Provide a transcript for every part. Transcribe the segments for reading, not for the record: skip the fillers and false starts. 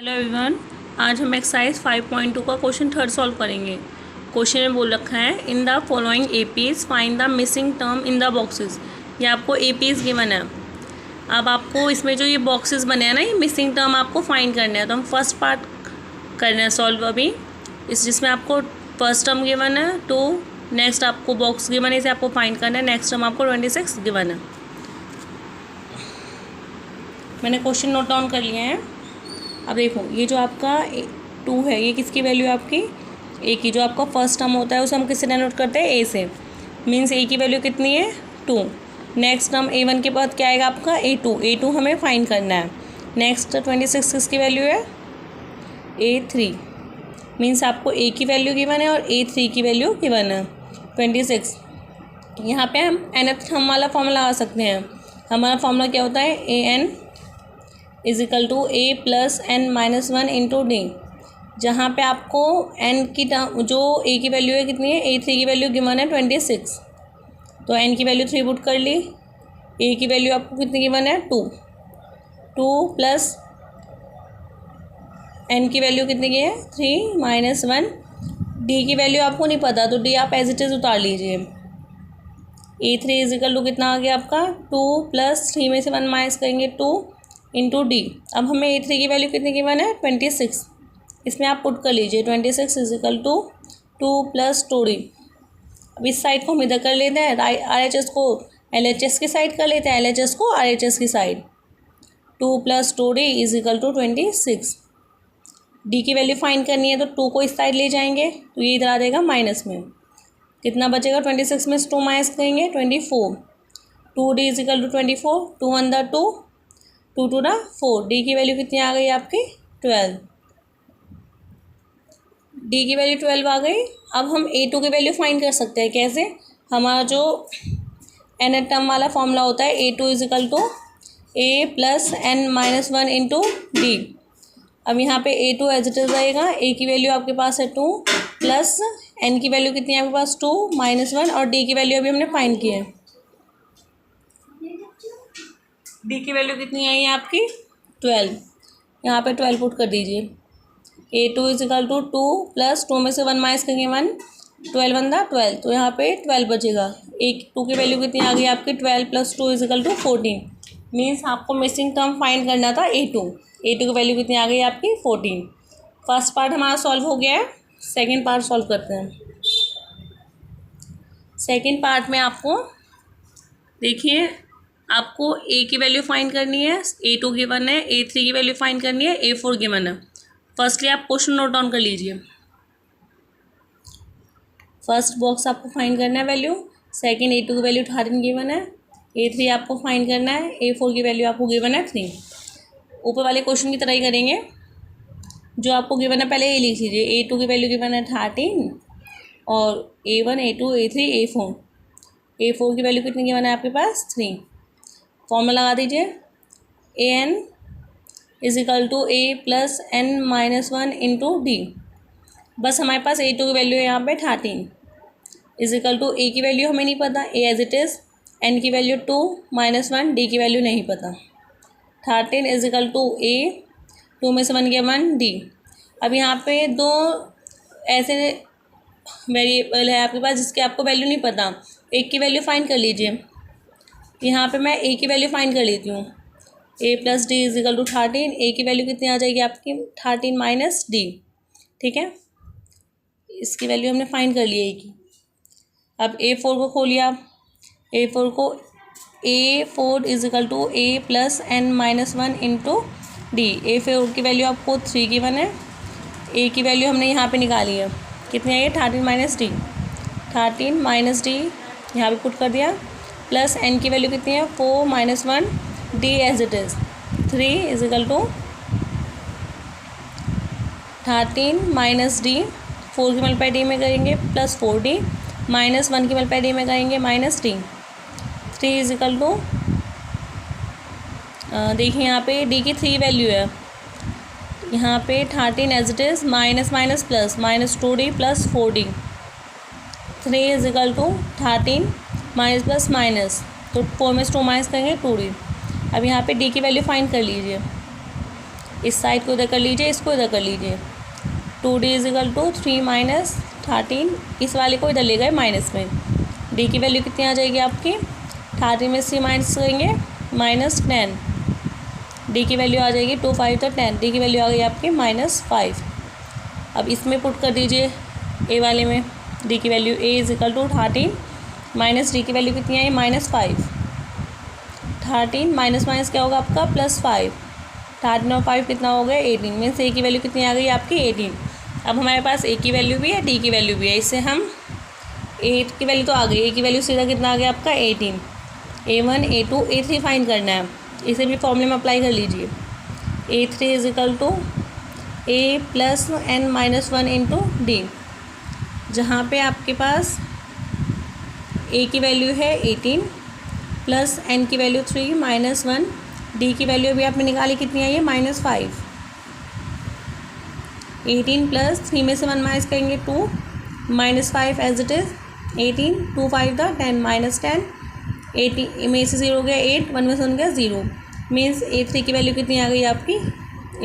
Hello everyone, आज हम exercise 5.2 का क्वेश्चन थर्ड सॉल्व करेंगे। क्वेश्चन में बोल रखा है in the following APs find the missing term in the boxes. ये आपको एपीज गिवन है। अब आपको इसमें जो ये बॉक्सेस बने हैं ना, ये मिसिंग टर्म आपको फाइंड करना है। तो हम फर्स्ट पार्ट करना है सॉल्व अभी, जिसमें आपको फर्स्ट टर्म गिवन है 2, नेक्स्ट आपको बॉक्स गिवन है, इसे आपको फाइंड करना है। नेक्स्ट टर्म आपको 26 गिवन है। मैंने क्वेश्चन नोट डाउन कर लिए हैं। अब देखो, ये जो आपका 2 है, ये किसकी वैल्यू है? आपकी ए की। जो आपका फर्स्ट टर्म होता है उसे हम किससे डिनोट करते हैं? ए से। मीन्स ए की वैल्यू कितनी है? 2। नेक्स्ट टर्म A1 के बाद क्या आएगा आपका? A2 हमें फाइंड करना है। नेक्स्ट 26 किसकी वैल्यू है? A3। मीन्स आपको A की वैल्यू गिवन है और A3 की वैल्यू गिवन है 26। यहाँ पे हम nth थर्म वाला फॉर्मूला लगा सकते हैं। हमारा फॉर्मूला क्या होता है? AN = A + n-1 × D। जहाँ पे आपको n की टर्म, जो A की वैल्यू है कितनी है? A3 की वैल्यू गिवन है 26। तो n की वैल्यू 3 पुट कर ली। A की वैल्यू आपको कितनी गिवन है? 2 + n की वैल्यू कितनी की है? 3 - 1। D की वैल्यू आपको नहीं पता, तो D आप एज इट इज़ उतार लीजिए। A3 = कितना आ गया आपका? 2 + 3 में से 1 माइनस करेंगे 2 × D। अब हमें A3 की वैल्यू कितनी गिवन है? 26। इसमें आप पुट कर लीजिए 26 = 2 + 2D। अब इस साइड को हम इधर कर लेते हैं, RHS को LHS की साइड कर लेते हैं, LHS को RHS की साइड। 2 + 2D = 26। D की वैल्यू फाइंड करनी है, तो 2 को इस साइड ले जाएंगे तो ये इधर आ जाएगा माइनस में। कितना बचेगा? 26 में से 2 माइनस करेंगे 24। 2D = 24। 2 × 1 = 2, 2 × 2 = 4। D की वैल्यू कितनी आ गई आपकी? 12। D की वैल्यू 12 आ गई। अब हम A2 की वैल्यू फाइंड कर सकते हैं। कैसे? हमारा जो nth टर्म वाला फॉर्मूला होता है, A2 = A + n-1 × D। अब यहाँ पे A2 एज इट इज़ आएगा। A की वैल्यू आपके पास है 2 प्लस n की वैल्यू कितनी है आपके पास? 2 - 1, और D की वैल्यू अभी हमने फाइंड की है। D की वैल्यू कितनी आई है आपकी? 12। यहाँ पे 12 पुट कर दीजिए। A2 = 2 + 2 में से 1 माइनस करेंगे 1, 12 × 1 = 12, तो यहाँ पे 12 बचेगा। A2 की वैल्यू कितनी आ गई आपकी? 12 + 2 = 14। मीन्स आपको मिसिंग टर्म फाइंड करना था A2 की वैल्यू कितनी आ गई आपकी? 14। फर्स्ट पार्ट हमारा सॉल्व हो गया है। सेकेंड पार्ट सॉल्व करते हैं। सेकेंड पार्ट में आपको देखिए, आपको A की वैल्यू फाइंड करनी है, A2 गिवन है, A3 की वैल्यू फाइंड करनी है, A4 गिवन है। फर्स्टली आप क्वेश्चन नोट डाउन कर लीजिए। फर्स्ट बॉक्स आपको फाइंड करना है वैल्यू। सेकंड A2 की वैल्यू 13 गिवन है। A3 आपको फाइंड करना है। A4 की वैल्यू आपको गिवन है 3। ऊपर वाले क्वेश्चन की तरह ही करेंगे। जो आपको गिवन है पहले ये लिख लीजिए। A2 की वैल्यू गिवन है 13 और A1, A2, A3, A4। A4 की वैल्यू कितनी गिवन है आपके पास? 3। फॉर्मूला लगा दीजिए। AN = A + n-1 × D। बस हमारे पास A2 की वैल्यू है यहाँ पे 13 = A की वैल्यू हमें नहीं पता, A as it is. N की वैल्यू 2 - 1, D की वैल्यू नहीं पता। 13 = A, 2 में से 1 गया 1, D। अब यहाँ पे 2 ऐसे वेरिएबल है आपके पास जिसके आपको वैल्यू नहीं पता। एक की वैल्यू फाइंड कर लीजिए। यहाँ पे मैं A की वैल्यू फाइंड कर लेती हूँ। A + D = 13। A की वैल्यू कितनी आ जाएगी आपकी? 13 - D। ठीक है, इसकी वैल्यू हमने फाइंड कर ली है A की। अब A4 को खोलिए आप। A4 को A4 = A + n-1 × D। A4 की वैल्यू आपको 3 गिवन है। A की वैल्यू हमने यहाँ पे निकाली है। कितनी आई है? 13 - D। 13 - D यहाँ पे पुट कर दिया। प्लस n की वैल्यू कितनी है? 4 - 1, D as it is. 3 = 13 - D। 4 की मल्टीप्लाई D में करेंगे प्लस 4D, -1 की मल्टीप्लाई D में करेंगे -D। 3 = देखिए यहाँ पे D की 3 वैल्यू है। यहाँ पे 13 as it is, minus plus -2D + 4D। 3 = 13 minus plus minus, तो 4 में से 2 माइनस करेंगे 2D। अब यहाँ पे D की वैल्यू फाइंड कर लीजिए। इस साइड को इधर कर लीजिए, इसको इधर कर लीजिए। 2d is equal to 3 minus 13, इस वाले को इधर ले गए माइनस में। d की वैल्यू कितनी आ जाएगी आपकी, 13 में से माइनस करेंगे -10, d की वैल्यू आ जाएगी 2 5 तो 10, d की वैल्यू आ गई आपकी -5। अब इसमें पुट कर दीजिए a वाले में, d की value a is equal to 13 minus d की वैल्यू कितनी आई -5, 13 माइनस माइनस क्या होगा आपका +5, 13 और 5 कितना हो गया 18, मीन्स a की वैल्यू कितनी आ गई आपकी 18। अब हमारे पास a की वैल्यू भी है, d की वैल्यू भी है, इससे हम a की वैल्यू तो आ गई, a की वैल्यू सीधा कितना आ गया आपका 18, a1 a2 a3 फाइंड करना है, इसे भी फॉर्मूले में अप्लाई कर लीजिए। a3 is equal to a plus n-1 into D, जहाँ पे आपके पास a की वैल्यू है 18 प्लस n की वैल्यू 3 -1, d की वैल्यू अभी आपने निकाली कितनी आई है -5, 18 प्लस 3 में से 1 माइनस करेंगे 2, -5 एज इट इज़ 18, 2 5 था 10 -10, 80 में से 0 हो गया 8, 1 में से 1 गया 0, मीन्स a3 की वैल्यू कितनी आ गई आपकी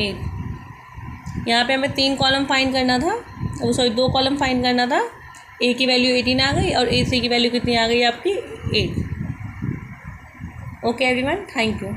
8। यहाँ पे हमें 3 कॉलम फाइंड करना था, सॉरी 2 कॉलम फाइंड करना था, a की वैल्यू 18 आ गई और a3 की वैल्यू कितनी आ गई आपकी 8। Okay everyone, thank you.